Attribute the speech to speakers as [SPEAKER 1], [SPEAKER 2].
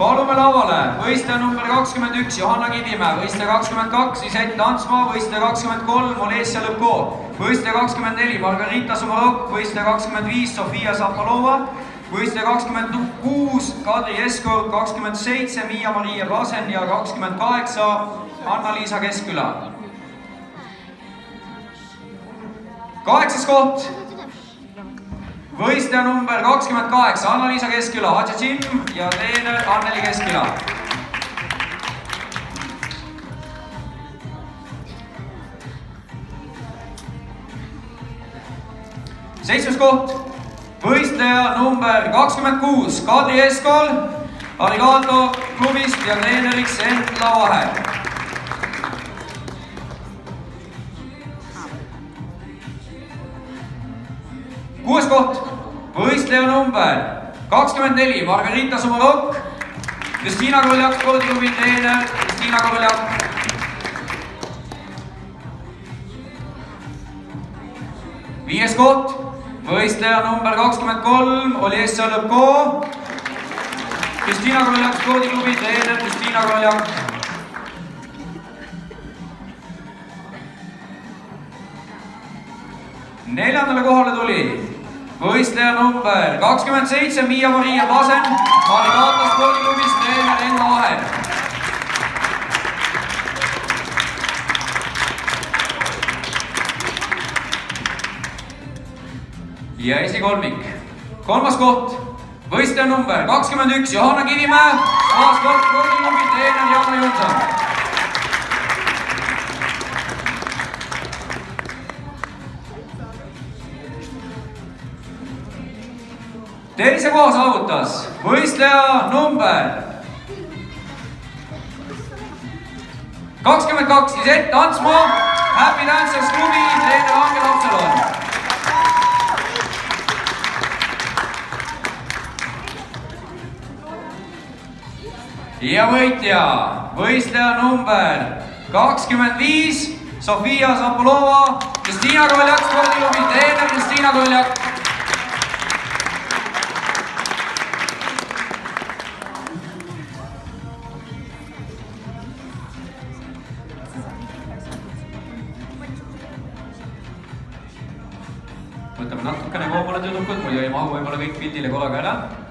[SPEAKER 1] Palume lauale võistleja number 21 Johanna Kivimäe, võistleja 22 Isett Antsmaa, võistleja 23 Olesja Lõpko, võistleja 24 Margarita Sumarok, võistleja 25 Sofia Zapalova, võistleja 26 Kadri Eskor, 27 Miia-Maria Pasen ja 28 Anna-Liisa Keskküla. 8. koht. Võistleja number 28 Anna-Liisa Keskküla, Hadja Jim ja treener Anneli Keskküla. 7. koht. Võistleja number 26 Kadri Eskol Arigato klubist ja treeneriks Entla Vahe. 6. koht. Võistleja number 24 Margarita Sumarok, Kristiina Koljak, spordiklubi treener Kristiina Koljak. 5. koht. Võistleja number 23 Olesja Lõpko, Kristiina Koljak, spordiklubi treener Kristiina Koljak. 4. kohale tuli võistleja number 27 Miia-Maria Pasen, Arigato spordiklubis treener Enna Vahe. Ja esikolmik. 3. koht. Võistleja number 21 Johanna Kivimäe, sportklubi treener Janne Junson. Teise koha saavutas võistleja number 22 Isett Antsmaa, Happy Dancers klubi treener Angel Apsalon. Ja võitja võistleja number 25 Sofia Zapalova, Kristiina Koljak, spordiklubi treener Kristiina Koljak. Võtame natukene koomale tüdrukud, muidu ei mahu võib-olla kõik pildile korraga ära.